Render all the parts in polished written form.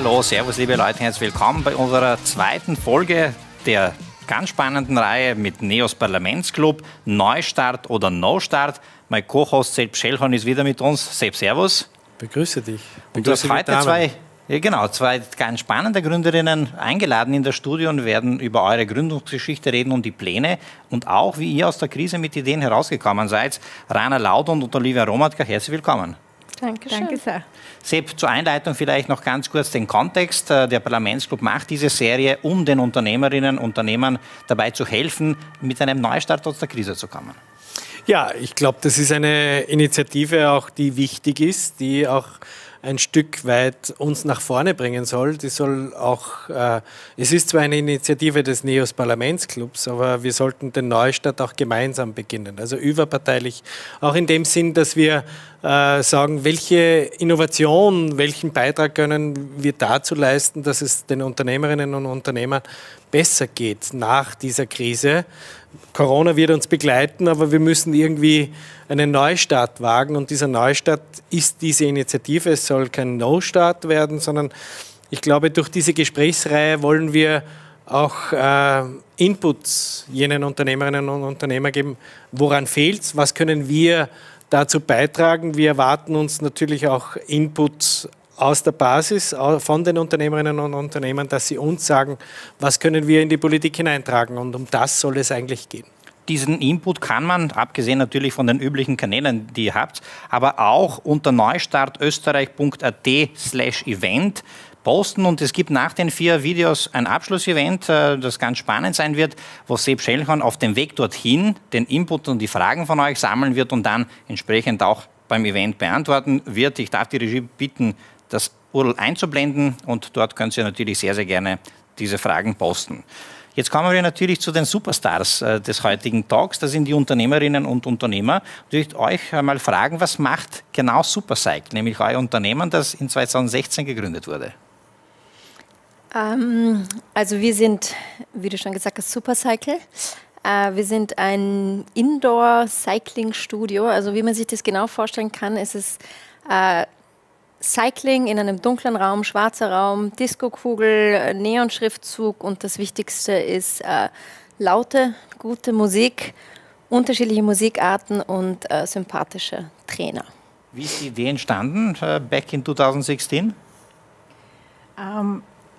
Hallo, servus liebe Leute, herzlich willkommen bei unserer zweiten Folge der ganz spannenden Reihe mit Neos Parlamentsclub, Neustart oder No-Start. Mein Co-Host Sepp Schellhorn ist wieder mit uns. Sepp, servus. Begrüße dich. Und du hast heute zwei ganz spannende Gründerinnen eingeladen in das Studio und werden über eure Gründungsgeschichte reden und die Pläne und auch, wie ihr aus der Krise mit Ideen herausgekommen seid. Rainer Laudon und Olivia Romatka, herzlich willkommen. Dankeschön. Danke sehr. Sepp, zur Einleitung vielleicht noch ganz kurz den Kontext. Der Parlamentsclub macht diese Serie, um den Unternehmerinnen und Unternehmern dabei zu helfen, mit einem Neustart aus der Krise zu kommen. Ja, ich glaube, das ist eine Initiative, auch die wichtig ist, die auch ein Stück weit uns nach vorne bringen soll. Die soll auch, es ist zwar eine Initiative des Neos Parlamentsclubs, aber wir sollten den Neustart auch gemeinsam beginnen, also überparteilich. Auch in dem Sinn, dass wir sagen, welche Innovation, welchen Beitrag können wir dazu leisten, dass es den Unternehmerinnen und Unternehmern besser geht nach dieser Krise. Corona wird uns begleiten, aber wir müssen irgendwie einen Neustart wagen und dieser Neustart ist diese Initiative. Es soll kein No-Start werden, sondern ich glaube, durch diese Gesprächsreihe wollen wir auch Inputs jenen Unternehmerinnen und Unternehmern geben, woran fehlt es, was können wir dazu beitragen. Wir erwarten uns natürlich auch Inputs aus der Basis, von den Unternehmerinnen und Unternehmern, dass sie uns sagen, was können wir in die Politik hineintragen und um das soll es eigentlich gehen. Diesen Input kann man, abgesehen natürlich von den üblichen Kanälen, die ihr habt, aber auch unter neustartösterreich.at/event posten und es gibt nach den 4 Videos ein Abschlussevent, das ganz spannend sein wird, wo Sepp Schellhorn auf dem Weg dorthin den Input und die Fragen von euch sammeln wird und dann entsprechend auch beim Event beantworten wird. Ich darf die Regie bitten, das URL einzublenden und dort könnt ihr natürlich sehr, sehr gerne diese Fragen posten. Jetzt kommen wir natürlich zu den Superstars des heutigen Talks. Das sind die Unternehmerinnen und Unternehmer. Ich möchte euch einmal fragen, was macht genau Supercycle, nämlich euer Unternehmen, das in 2016 gegründet wurde? Also wir sind, wie du schon gesagt hast, Supercycle. Wir sind ein Indoor-Cycling-Studio. Also wie man sich das genau vorstellen kann, ist es Cycling in einem dunklen Raum, schwarzer Raum, Disco-Kugel, Neonschriftzug und das Wichtigste ist laute, gute Musik, unterschiedliche Musikarten und sympathische Trainer. Wie ist die Idee entstanden, back in 2016?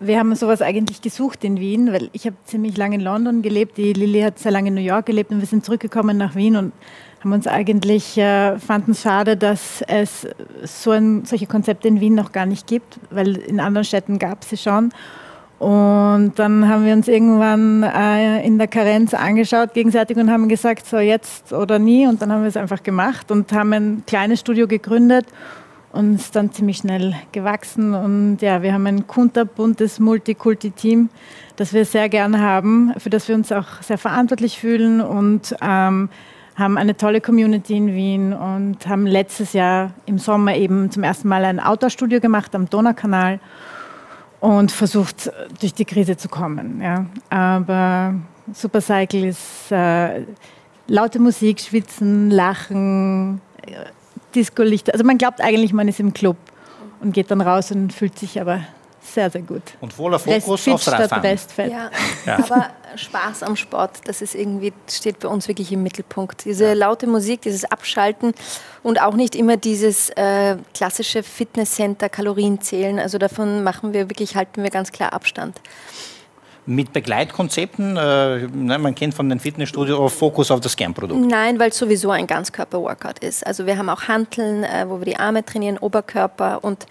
Wir haben sowas eigentlich gesucht in Wien, weil ich habe ziemlich lange in London gelebt, die Lilly hat sehr lange in New York gelebt und wir sind zurückgekommen nach Wien und haben uns eigentlich, fanden es schade, dass es solche Konzepte in Wien noch gar nicht gibt, weil in anderen Städten gab es sie schon. Und dann haben wir uns irgendwann in der Karenz angeschaut gegenseitig und haben gesagt, so jetzt oder nie. Und dann haben wir es einfach gemacht und haben ein kleines Studio gegründet und ist dann ziemlich schnell gewachsen. Und ja, wir haben ein kunterbuntes Multikulti-Team, das wir sehr gerne haben, für das wir uns auch sehr verantwortlich fühlen und haben eine tolle Community in Wien und haben letztes Jahr im Sommer eben zum ersten Mal ein Outdoor-Studio gemacht am Donaukanal und versucht, durch die Krise zu kommen. Ja. Aber Supercycle ist laute Musik, Schwitzen, Lachen, Disco-Lichter. Also man glaubt eigentlich, man ist im Club und geht dann raus und fühlt sich aber sehr, sehr gut. Und voller Fokus aufs Radfahren. Restfett. Ja, aber Spaß am Sport, das ist irgendwie, steht bei uns wirklich im Mittelpunkt. Diese laute Musik, dieses Abschalten und auch nicht immer dieses klassische Fitnesscenter, Kalorien zählen. Also davon halten wir ganz klar Abstand. Mit Begleitkonzepten, man kennt von den Fitnessstudios Fokus auf das Kernprodukt. Nein, weil es sowieso ein Ganzkörper-Workout ist. Also wir haben auch Hanteln, wo wir die Arme trainieren, Oberkörper und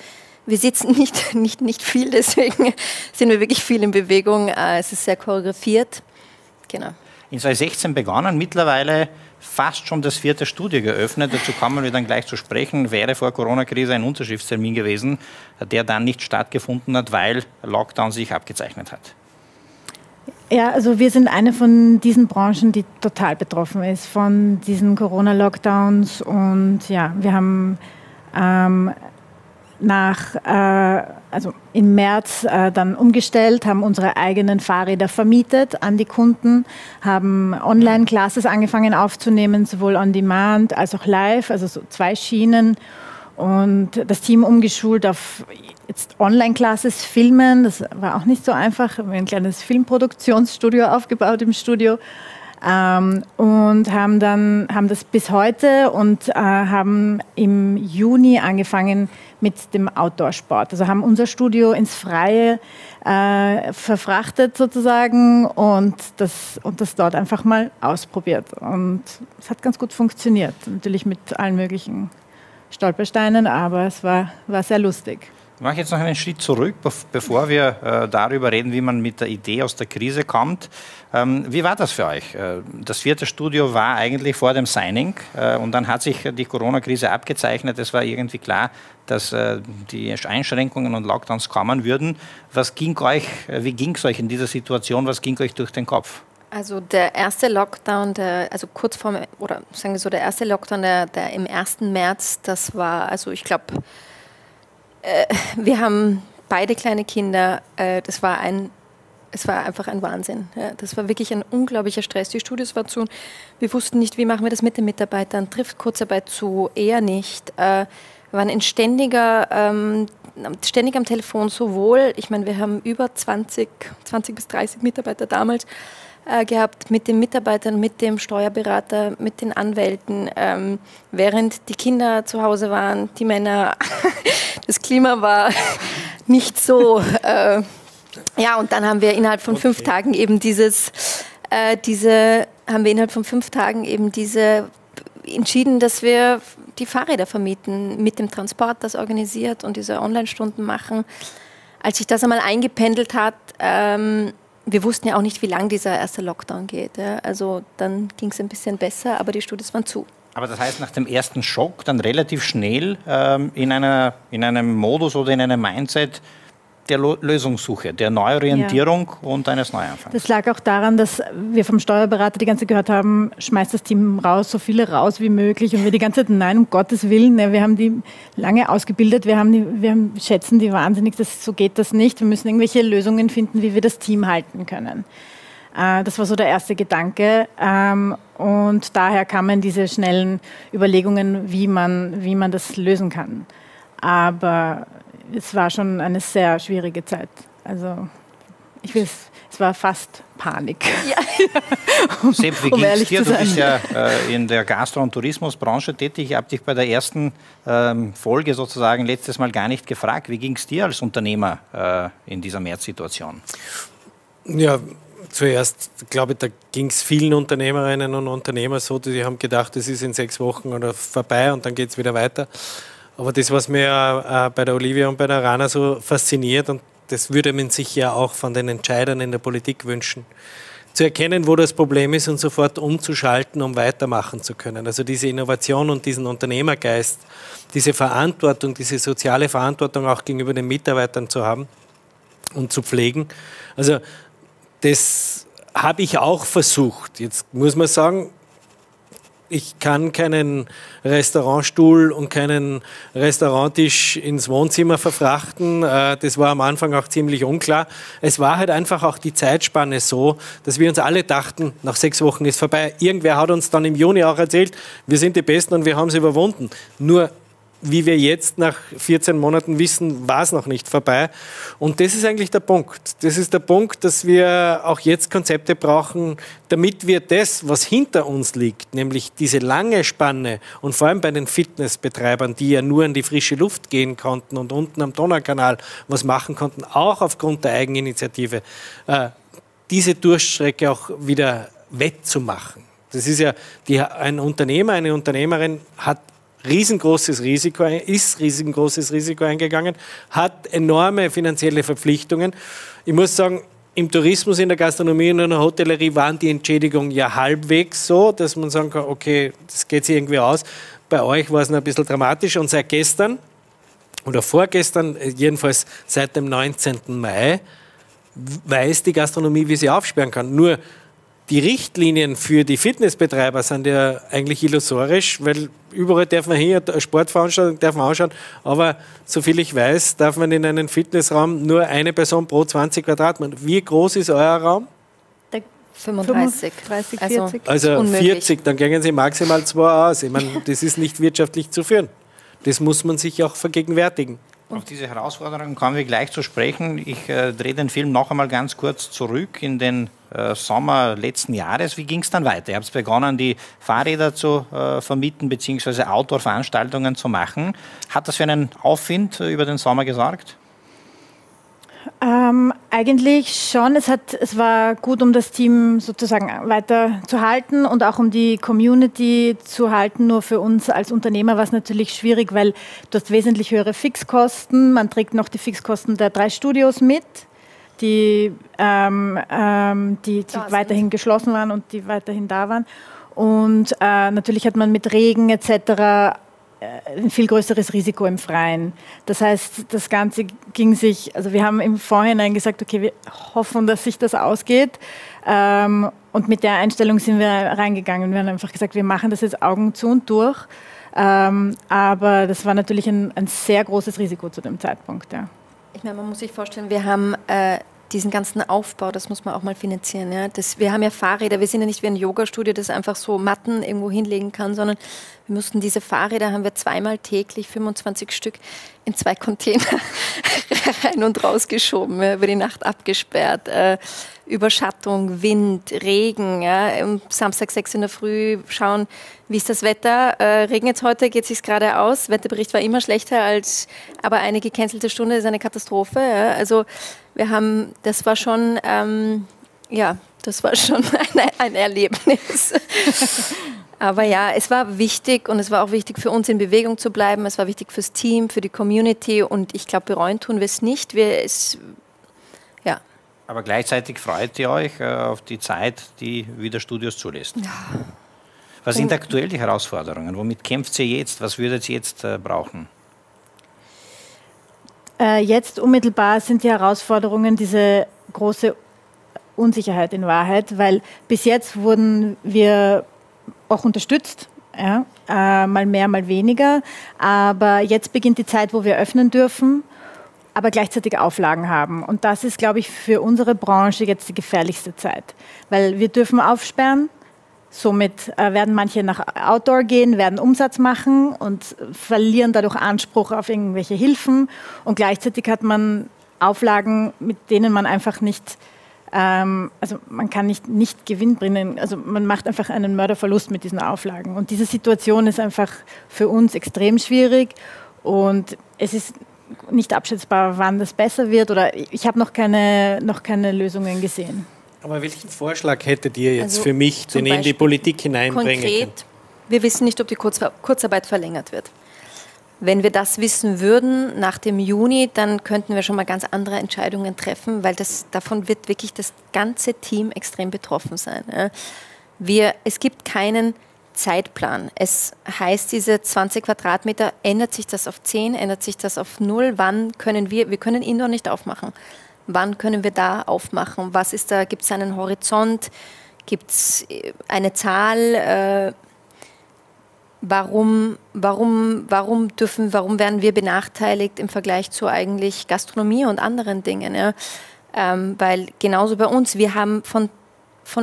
wir sitzen nicht viel, deswegen sind wir wirklich viel in Bewegung. Es ist sehr choreografiert. Genau. In 2016 begonnen, mittlerweile fast schon das 4. Studio geöffnet. Dazu kommen wir dann gleich zu sprechen. Wäre vor Corona-Krise ein Unterschriftstermin gewesen, der dann nicht stattgefunden hat, weil Lockdown sich abgezeichnet hat. Ja, also wir sind eine von diesen Branchen, die total betroffen ist von diesen Corona-Lockdowns. Und ja, wir haben also im März dann umgestellt, haben unsere eigenen Fahrräder vermietet an die Kunden, haben Online-Classes angefangen aufzunehmen, sowohl on demand als auch live, also so 2 Schienen. und das Team umgeschult auf jetzt Online-Classes filmen. Das war auch nicht so einfach. Wir haben ein kleines Filmproduktionsstudio aufgebaut im Studio. Und haben das bis heute und haben im Juni angefangen mit dem Outdoor-Sport. Also haben unser Studio ins Freie verfrachtet sozusagen und das dort einfach mal ausprobiert. Und es hat ganz gut funktioniert. Natürlich mit allen möglichen Stolpersteinen, aber es war sehr lustig. Ich mache jetzt noch einen Schritt zurück, bevor wir darüber reden, wie man mit der Idee aus der Krise kommt. Wie war das für euch? Das 4. Studio war eigentlich vor dem Signing und dann hat sich die Corona-Krise abgezeichnet. Es war irgendwie klar, dass die Einschränkungen und Lockdowns kommen würden. Wie ging es euch in dieser Situation? Was ging euch durch den Kopf? Also der erste Lockdown, der erste Lockdown, der im 1. März, das war, also ich glaube, wir haben beide kleine Kinder, es war einfach ein Wahnsinn. Ja, das war wirklich ein unglaublicher Stress. Die Studios waren zu, wir wussten nicht, wie machen wir das mit den Mitarbeitern, trifft Kurzarbeit zu, eher nicht. Wir waren ständig am Telefon, sowohl, ich meine, wir haben über 20 bis 30 Mitarbeiter damals gehabt, mit den Mitarbeitern, mit dem Steuerberater, mit den Anwälten, während die Kinder zu Hause waren, die Männer, das Klima war nicht so, ja, und dann haben wir innerhalb von 5 Tagen eben entschieden, dass wir die Fahrräder vermieten, mit dem Transport das organisiert und diese Online-Stunden machen. Als sich das einmal eingependelt hat, wir wussten ja auch nicht, wie lange dieser erste Lockdown geht. Ja. Also dann ging es ein bisschen besser, aber die Studios waren zu. Aber das heißt, nach dem ersten Schock dann relativ schnell in einem Modus oder in einem Mindset der Lösungssuche, der Neuorientierung und eines Neuanfangs. Das lag auch daran, dass wir vom Steuerberater die ganze Zeit gehört haben, schmeißt das Team raus, so viele raus wie möglich. Und wir die ganze Zeit, nein, um Gottes Willen, wir haben die lange ausgebildet, wir schätzen die wahnsinnig, so geht das nicht. Wir müssen irgendwelche Lösungen finden, wie wir das Team halten können. Das war so der erste Gedanke. Und daher kamen diese schnellen Überlegungen, wie man das lösen kann. Aber es war schon eine sehr schwierige Zeit. Also es war fast Panik. Ja. Sepp, wie ging es dir? Du bist ja in der Gastro- und Tourismusbranche tätig. Ich habe dich bei der ersten Folge sozusagen letztes Mal gar nicht gefragt. Wie ging es dir als Unternehmer in dieser Märzsituation? Ja, zuerst, glaube ich, da ging es vielen Unternehmerinnen und Unternehmern so, die haben gedacht, es ist in 6 Wochen oder vorbei und dann geht es wieder weiter. Aber das, was mir bei der Olivia und bei der Rana so fasziniert, und das würde man sich ja auch von den Entscheidern in der Politik wünschen, zu erkennen, wo das Problem ist und sofort umzuschalten, um weitermachen zu können. Also diese Innovation und diesen Unternehmergeist, diese Verantwortung, diese soziale Verantwortung auch gegenüber den Mitarbeitern zu haben und zu pflegen. Also das habe ich auch versucht. Jetzt muss man sagen, ich kann keinen Restaurantstuhl und keinen Restauranttisch ins Wohnzimmer verfrachten. Das war am Anfang auch ziemlich unklar. Es war halt einfach auch die Zeitspanne so, dass wir uns alle dachten, nach 6 Wochen ist vorbei. Irgendwer hat uns dann im Juni auch erzählt, wir sind die Besten und wir haben es überwunden. Nur wie wir jetzt nach 14 Monaten wissen, war es noch nicht vorbei. Und das ist eigentlich der Punkt. Das ist der Punkt, dass wir auch jetzt Konzepte brauchen, damit wir das, was hinter uns liegt, nämlich diese lange Spanne und vor allem bei den Fitnessbetreibern, die ja nur in die frische Luft gehen konnten und unten am Donaukanal was machen konnten, auch aufgrund der Eigeninitiative, diese Durststrecke auch wieder wettzumachen. Das ist ja, ein Unternehmer, eine Unternehmerin ist riesengroßes Risiko eingegangen, hat enorme finanzielle Verpflichtungen. Ich muss sagen, im Tourismus, in der Gastronomie und in der Hotellerie waren die Entschädigungen ja halbwegs so, dass man sagen kann, okay, das geht sich irgendwie aus. Bei euch war es noch ein bisschen dramatisch und seit gestern oder vorgestern, jedenfalls seit dem 19. Mai, weiß die Gastronomie, wie sie aufsperren kann. Nur die Richtlinien für die Fitnessbetreiber sind ja eigentlich illusorisch, weil überall darf man hin, eine Sportveranstaltung darf man anschauen, aber soviel ich weiß, darf man in einem Fitnessraum nur eine Person pro 20 Quadratmeter. Wie groß ist euer Raum? 35. 40. Also 40, dann gehen Sie maximal 2 aus. Ich meine, das ist nicht wirtschaftlich zu führen. das muss man sich auch vergegenwärtigen. Auf diese Herausforderungen kommen wir gleich zu sprechen. Ich drehe den Film noch einmal ganz kurz zurück in den Sommer letzten Jahres. Wie ging es dann weiter? Ihr habt begonnen, die Fahrräder zu vermieten bzw. Outdoor-Veranstaltungen zu machen. Hat das für einen Aufwind über den Sommer gesorgt? Eigentlich schon. Es war gut, um das Team sozusagen weiter zu halten und auch um die Community zu halten. Nur für uns als Unternehmer war es natürlich schwierig, weil du hast wesentlich höhere Fixkosten. Man trägt noch die Fixkosten der 3 Studios mit, die weiterhin geschlossen waren und die weiterhin da waren. Und natürlich hat man mit Regen etc. ein viel größeres Risiko im Freien. Das heißt, das Ganze ging sich, also wir haben im Vorhinein gesagt, okay, wir hoffen, dass sich das ausgeht. Und mit der Einstellung sind wir reingegangen. Wir haben einfach gesagt, wir machen das jetzt Augen zu und durch. Aber das war natürlich ein sehr großes Risiko zu dem Zeitpunkt. Ja. Ich meine, man muss sich vorstellen, wir haben diesen ganzen Aufbau, das muss man auch mal finanzieren. Ja? Wir haben ja Fahrräder, wir sind ja nicht wie ein Yoga-Studio, das einfach so Matten irgendwo hinlegen kann, sondern wir mussten diese Fahrräder, haben wir zweimal täglich, 25 Stück, in 2 Container rein und raus geschoben, ja, über die Nacht abgesperrt. Überschattung, Wind, Regen. Ja, am Samstag 6 in der Früh schauen, wie ist das Wetter. Regnet es heute, geht es sich gerade aus. Wetterbericht war immer schlechter als, aber eine gecancelte Stunde ist eine Katastrophe. Ja. Also das war schon, das war schon ein Erlebnis. Aber ja, es war wichtig und es war auch wichtig für uns in Bewegung zu bleiben. Es war wichtig fürs Team, für die Community und ich glaube, bereuen tun wir es nicht. Aber gleichzeitig freut ihr euch auf die Zeit, die wieder Studios zulässt. Ja. Was sind aktuell die Herausforderungen? Womit kämpft ihr jetzt? Was würdet ihr jetzt brauchen? Jetzt unmittelbar sind die Herausforderungen diese große Unsicherheit in Wahrheit, weil bis jetzt wurden wir auch unterstützt, ja, mal mehr, mal weniger. Aber jetzt beginnt die Zeit, wo wir öffnen dürfen, aber gleichzeitig Auflagen haben. Und das ist, glaube ich, für unsere Branche jetzt die gefährlichste Zeit. Weil wir dürfen aufsperren, somit werden manche nach Outdoor gehen, werden Umsatz machen und verlieren dadurch Anspruch auf irgendwelche Hilfen. Und gleichzeitig hat man Auflagen, mit denen man einfach nicht, also man kann nicht Gewinn bringen. Also man macht einfach einen Mörderverlust mit diesen Auflagen. Und diese Situation ist einfach für uns extrem schwierig und es ist nicht abschätzbar, wann das besser wird oder ich habe noch keine Lösungen gesehen. Aber welchen Vorschlag hättet ihr jetzt für mich, den ihr in die Politik hineinbringen könnt? Konkret, wir wissen nicht, ob die Kurzarbeit verlängert wird. Wenn wir das wissen würden nach dem Juni, dann könnten wir schon mal ganz andere Entscheidungen treffen, weil davon wird wirklich das ganze Team extrem betroffen sein. Es gibt keinen Zeitplan. Es heißt, diese 20 Quadratmeter, ändert sich das auf 10, ändert sich das auf 0? Wann können wir können Indoor nicht aufmachen. Wann können wir da aufmachen? Was ist da? Gibt es einen Horizont? Gibt es eine Zahl? Warum werden wir benachteiligt im Vergleich zu eigentlich Gastronomie und anderen Dingen? Ja? Weil genauso bei uns, wir haben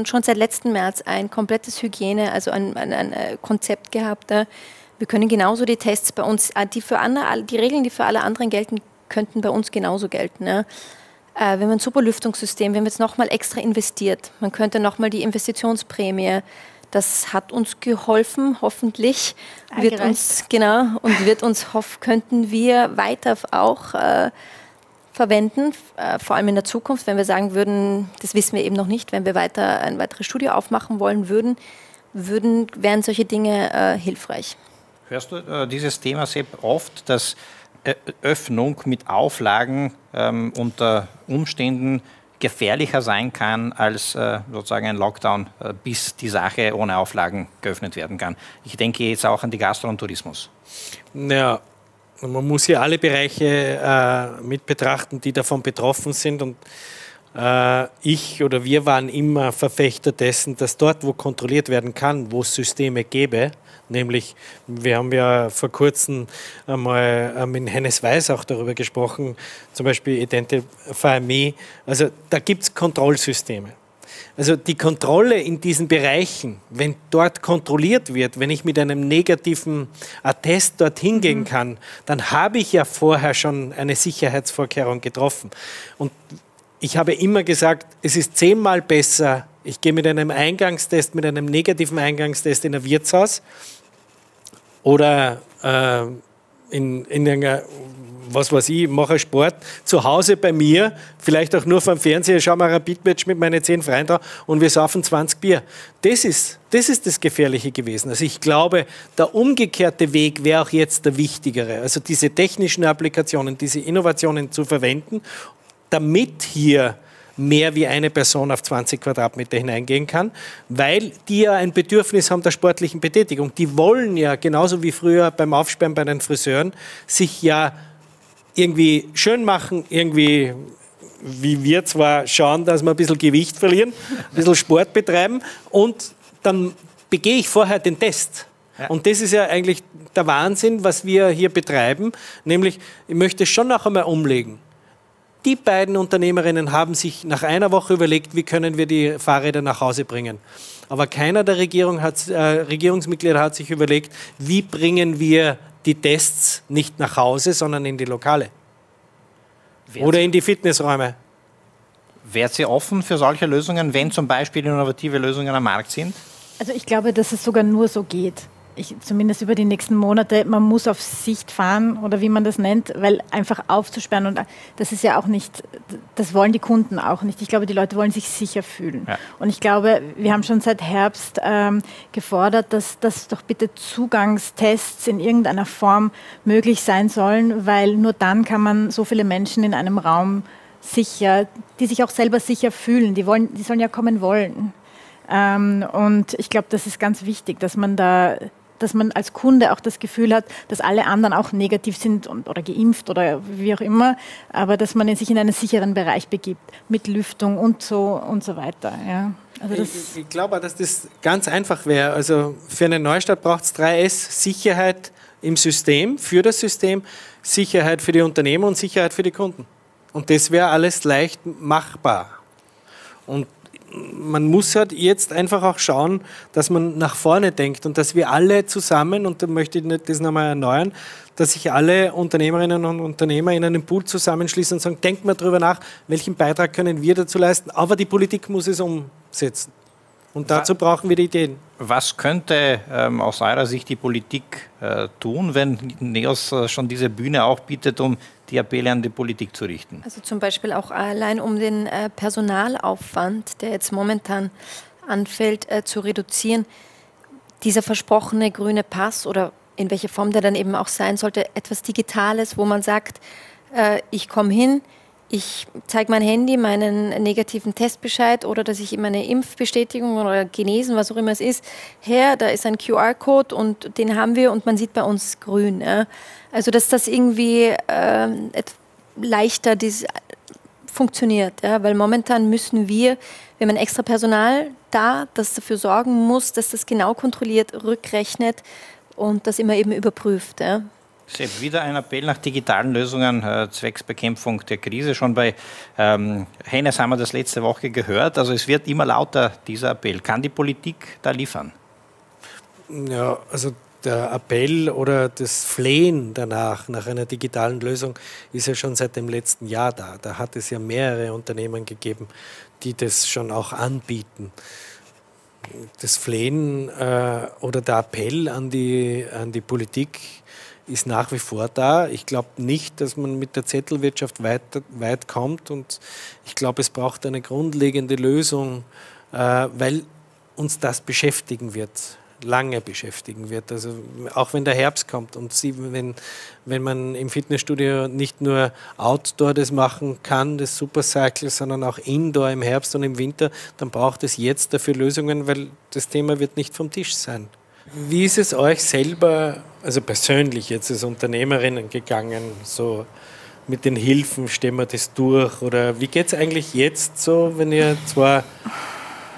schon seit letzten März ein komplettes Hygiene, also ein Konzept gehabt. Wir können genauso die Tests bei uns, die Regeln, die für alle anderen gelten, könnten bei uns genauso gelten. Ja. Wir haben ein super Lüftungssystem, wir haben jetzt nochmal extra investiert. Man könnte nochmal die Investitionsprämie, das hat uns geholfen, hoffentlich. Könnten wir weiter auch verwenden, vor allem in der Zukunft, wenn wir sagen würden, das wissen wir eben noch nicht, wenn wir ein weiteres Studio aufmachen wollen würden, wären solche Dinge hilfreich. Hörst du dieses Thema, Sepp, oft, dass Öffnung mit Auflagen unter Umständen gefährlicher sein kann als sozusagen ein Lockdown, bis die Sache ohne Auflagen geöffnet werden kann? Ich denke jetzt auch an die Gastro und Tourismus. Ja. Man muss hier alle Bereiche mit betrachten, die davon betroffen sind. Und wir waren immer Verfechter dessen, dass dort, wo kontrolliert werden kann, wo es Systeme gäbe, nämlich, wir haben ja vor kurzem einmal mit Hennes Weiß auch darüber gesprochen, zum Beispiel Identify Me, also da gibt es Kontrollsysteme. Also die Kontrolle in diesen Bereichen, wenn dort kontrolliert wird, wenn ich mit einem negativen Attest dorthin gehen kann, dann habe ich ja vorher schon eine Sicherheitsvorkehrung getroffen. Und ich habe immer gesagt, es ist 10-mal besser, ich gehe mit einem Eingangstest, mit einem negativen Eingangstest in ein Wirtshaus oder in einer, was weiß ich, mache Sport, zu Hause bei mir, vielleicht auch nur vom Fernseher, schaue mal ein Rapid-Match mit meinen 10 Freunden und wir saufen 20 Bier. Das ist das Gefährliche gewesen. Also ich glaube, der umgekehrte Weg wäre auch jetzt der wichtigere. Also diese technischen Applikationen, diese Innovationen zu verwenden, damit hier mehr wie eine Person auf 20 Quadratmeter hineingehen kann, weil die ja ein Bedürfnis haben der sportlichen Betätigung. Die wollen ja, genauso wie früher beim Aufsperren bei den Friseuren, sich ja irgendwie schön machen, irgendwie, wie wir zwar schauen, dass wir ein bisschen Gewicht verlieren, ein bisschen Sport betreiben und dann begehe ich vorher den Test. Ja. Und das ist ja eigentlich der Wahnsinn, was wir hier betreiben, nämlich, ich möchte es schon noch einmal umlegen. Die beiden Unternehmerinnen haben sich nach einer Woche überlegt, wie können wir die Fahrräder nach Hause bringen. Aber keiner der Regierungsmitglieder hat sich überlegt, wie bringen wir die Tests nicht nach Hause, sondern in die Lokale oder in die Fitnessräume. Wärt Sie offen für solche Lösungen, wenn zum Beispiel innovative Lösungen am Markt sind? Also ich glaube, dass es sogar nur so geht. Zumindest über die nächsten Monate, man muss auf Sicht fahren oder wie man das nennt, weil einfach aufzusperren und das ist ja auch nicht, das wollen die Kunden auch nicht. Ich glaube, die Leute wollen sich sicher fühlen. Ja. Und ich glaube, wir haben schon seit Herbst gefordert, dass doch bitte Zugangstests in irgendeiner Form möglich sein sollen, weil nur dann kann man so viele Menschen in einem Raum sicher, die sich auch selber sicher fühlen, die sollen ja kommen wollen. Und ich glaube, das ist ganz wichtig, dass man als Kunde auch das Gefühl hat, dass alle anderen auch negativ sind oder geimpft oder wie auch immer, aber dass man sich in einen sicheren Bereich begibt, mit Lüftung und so weiter. Ja. Also ich glaube, dass das ganz einfach wäre. Also für einen Neustart braucht es 3S, Sicherheit im System, für das System, Sicherheit für die Unternehmer und Sicherheit für die Kunden. Und das wäre alles leicht machbar. Und man muss halt jetzt einfach auch schauen, dass man nach vorne denkt und dass wir alle zusammen, und da möchte ich das nochmal erneuern, dass sich alle Unternehmerinnen und Unternehmer in einem Pool zusammenschließen und sagen, denkt mal darüber nach, welchen Beitrag können wir dazu leisten, aber die Politik muss es umsetzen. Und dazu brauchen wir die Ideen. Was könnte aus eurer Sicht die Politik tun, wenn NEOS schon diese Bühne auch bietet, um die Appelle an die Politik zu richten? Also zum Beispiel auch allein um den Personalaufwand, der jetzt momentan anfällt, zu reduzieren. Dieser versprochene grüne Pass oder in welcher Form der dann eben auch sein sollte, etwas Digitales, wo man sagt, ich komme hin, ich zeige mein Handy, meinen negativen Testbescheid oder dass ich ihm eine Impfbestätigung oder Genesen, was auch immer es ist, da ist ein QR-Code und den haben wir und man sieht bei uns grün. Ja. Also dass das irgendwie leichter funktioniert, ja, weil momentan müssen wir haben extra Personal da, das dafür sorgen muss, dass das genau kontrolliert, rückrechnet und das immer eben überprüft. Ja. Sepp, wieder ein Appell nach digitalen Lösungen zwecks Bekämpfung der Krise. Schon bei Hennes haben wir das letzte Woche gehört. Also es wird immer lauter, dieser Appell. Kann die Politik da liefern? Ja, also der Appell oder das Flehen danach, nach einer digitalen Lösung, ist ja schon seit dem letzten Jahr da. Da hat es ja mehrere Unternehmen gegeben, die das schon auch anbieten. Das Flehen oder der Appell an die Politik ist nach wie vor da. Ich glaube nicht, dass man mit der Zettelwirtschaft weit kommt und ich glaube, es braucht eine grundlegende Lösung, weil uns das beschäftigen wird, lange beschäftigen wird. Also auch wenn der Herbst kommt und wenn man im Fitnessstudio nicht nur Outdoor das machen kann, das Supercycle, sondern auch Indoor im Herbst und im Winter, dann braucht es jetzt dafür Lösungen, weil das Thema wird nicht vom Tisch sein. Wie ist es euch selber, also persönlich jetzt als Unternehmerinnen gegangen, so mit den Hilfen, stehen wir das durch oder wie geht es eigentlich jetzt so, wenn ihr zwar,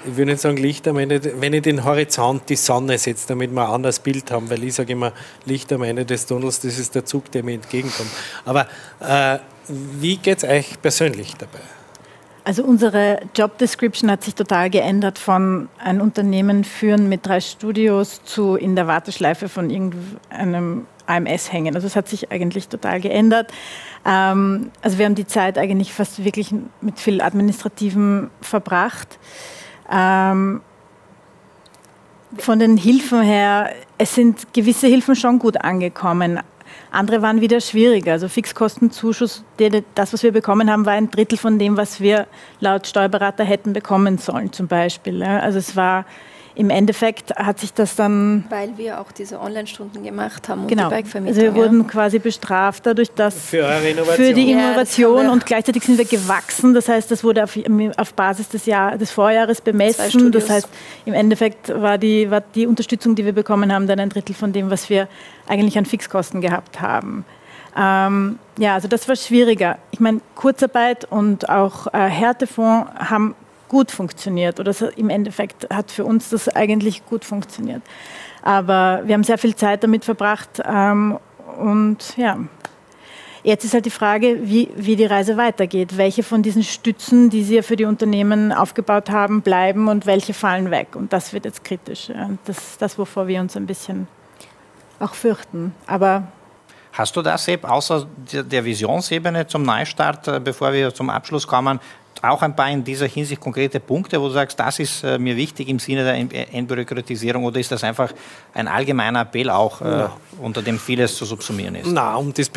ich würde nicht sagen Licht am Ende, wenn ihr den Horizont, die Sonne setzt, damit wir ein anderes Bild haben, weil ich sage immer, Licht am Ende des Tunnels, das ist der Zug, der mir entgegenkommt. Aber wie geht es euch persönlich dabei? Also unsere Job Description hat sich total geändert von ein Unternehmen führen mit 3 Studios zu in der Warteschleife von irgendeinem AMS hängen. Also es hat sich eigentlich total geändert. Also wir haben die Zeit eigentlich fast wirklich mit viel Administrativem verbracht. Von den Hilfen her, es sind gewisse Hilfen schon gut angekommen. Andere waren wieder schwieriger. Also Fixkostenzuschuss, das, was wir bekommen haben, war 1/3 von dem, was wir laut Steuerberater hätten bekommen sollen, zum Beispiel. Also es war im Endeffekt hat sich das dann... Weil wir auch diese Online-Stunden gemacht haben und genau. die Bikevermietung. Also wir wurden quasi bestraft dadurch, dass für die Innovation und gleichzeitig sind wir gewachsen. Das heißt, das wurde auf Basis des Vorjahres bemessen. Das heißt, im Endeffekt war die Unterstützung, die wir bekommen haben, dann 1/3 von dem, was wir eigentlich an Fixkosten gehabt haben. Ja, also das war schwieriger. Ich meine, Kurzarbeit und auch Härtefonds haben gut funktioniert oder im Endeffekt hat für uns das eigentlich gut funktioniert. Aber wir haben sehr viel Zeit damit verbracht und ja, jetzt ist halt die Frage, wie die Reise weitergeht. Welche von diesen Stützen, die Sie ja für die Unternehmen aufgebaut haben, bleiben und welche fallen weg? Und das wird jetzt kritisch. Das ist das, wovor wir uns ein bisschen auch fürchten. Aber hast du das, Sepp, außer der Visionsebene zum Neustart, bevor wir zum Abschluss kommen, auch ein paar in dieser Hinsicht konkrete Punkte, wo du sagst, das ist mir wichtig im Sinne der Entbürokratisierung, oder ist das einfach ein allgemeiner Appell auch, unter dem vieles zu subsumieren ist? Na, das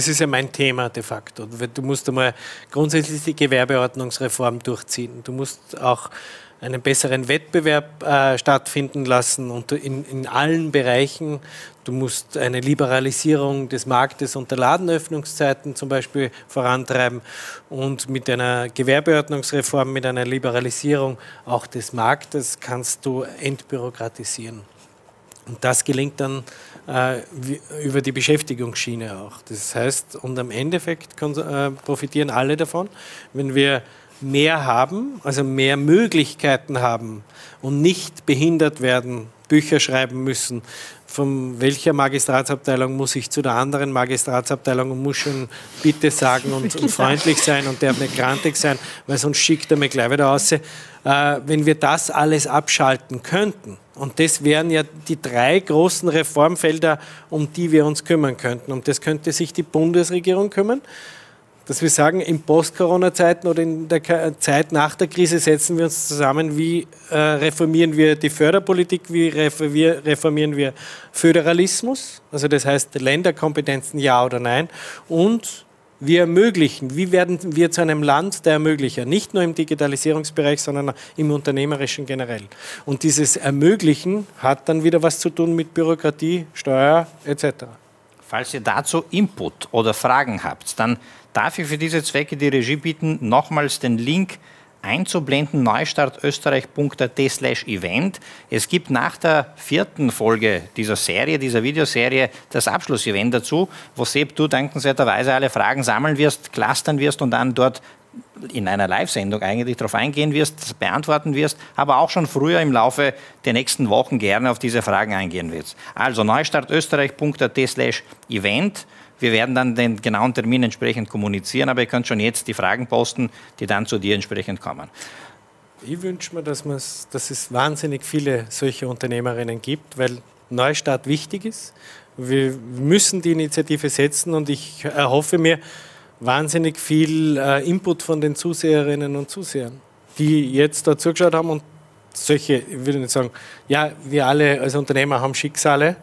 ist ja mein Thema de facto. Du musst einmal grundsätzlich die Gewerbeordnungsreform durchziehen. Du musst auch einen besseren Wettbewerb stattfinden lassen und in allen Bereichen. Du musst eine Liberalisierung des Marktes und der Ladenöffnungszeiten zum Beispiel vorantreiben und mit einer Gewerbeordnungsreform, mit einer Liberalisierung auch des Marktes kannst du entbürokratisieren. Und das gelingt dann über die Beschäftigungsschiene auch. Das heißt, und am Endeffekt profitieren alle davon, wenn wir mehr haben, also mehr Möglichkeiten haben und nicht behindert werden, Bücher schreiben müssen, von welcher Magistratsabteilung muss ich zu der anderen Magistratsabteilung und muss schon Bitte sagen und freundlich sein und darf nicht grantig sein, weil sonst schickt er mich gleich wieder raus. Wenn wir das alles abschalten könnten, und das wären ja die 3 großen Reformfelder, um die wir uns kümmern könnten, und das könnte sich die Bundesregierung kümmern, dass wir sagen, in Post-Corona-Zeiten oder in der Zeit nach der Krise setzen wir uns zusammen, wie reformieren wir die Förderpolitik, wie reformieren wir Föderalismus, also das heißt Länderkompetenzen ja oder nein, und wir ermöglichen, wie werden wir zu einem Land der Ermöglicher, nicht nur im Digitalisierungsbereich, sondern im Unternehmerischen generell. Und dieses Ermöglichen hat dann wieder was zu tun mit Bürokratie, Steuer etc. Falls ihr dazu Input oder Fragen habt, dann darf ich für diese Zwecke die Regie bitten, nochmals den Link einzublenden, neustartösterreich.at/event. Es gibt nach der 4. Folge dieser Videoserie, das Abschlussevent dazu, wo Sepp, du dankenswerterweise alle Fragen sammeln wirst, clustern wirst und dann dort in einer Live-Sendung eigentlich darauf eingehen wirst, beantworten wirst, aber auch schon früher im Laufe der nächsten Wochen gerne auf diese Fragen eingehen wirst. Also neustartösterreich.at/event. Wir werden dann den genauen Termin entsprechend kommunizieren, aber ihr könnt schon jetzt die Fragen posten, die dann zu dir entsprechend kommen. Ich wünsche mir, dass es wahnsinnig viele solche Unternehmerinnen gibt, weil Neustart wichtig ist. Wir müssen die Initiative setzen und ich erhoffe mir wahnsinnig viel Input von den Zuseherinnen und Zusehern, die jetzt da zugeschaut haben und solche, ich würde nicht sagen, ja, wir alle als Unternehmer haben Schicksale,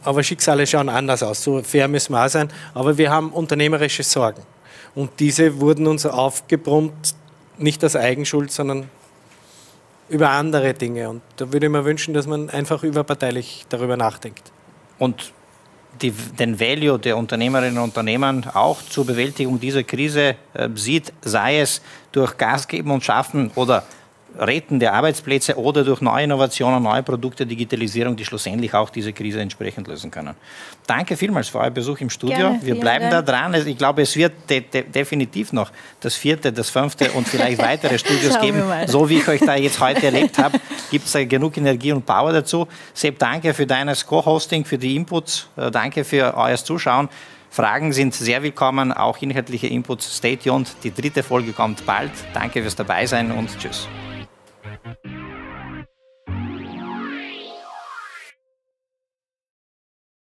aber Schicksale schauen anders aus, so fair müssen wir auch sein, aber wir haben unternehmerische Sorgen. Und diese wurden uns aufgebrummt, nicht aus Eigenschuld, sondern über andere Dinge. Und da würde ich mir wünschen, dass man einfach überparteilich darüber nachdenkt. Und den Value der Unternehmerinnen und Unternehmer auch zur Bewältigung dieser Krise sieht, sei es durch Gas geben und schaffen oder Retten der Arbeitsplätze oder durch neue Innovationen, neue Produkte, Digitalisierung, die schlussendlich auch diese Krise entsprechend lösen können. Danke vielmals für euren Besuch im Studio. Gerne, wir bleiben da dran. Ich glaube, es wird definitiv noch das 4., das 5. und vielleicht weitere Studios geben. So wie ich euch da jetzt heute erlebt habe, gibt es da genug Energie und Power dazu. Sepp, danke für deines Co-Hosting, für die Inputs. Danke für euer Zuschauen. Fragen sind sehr willkommen, auch inhaltliche Inputs. Stay tuned. Die 3. Folge kommt bald. Danke fürs Dabeisein und tschüss.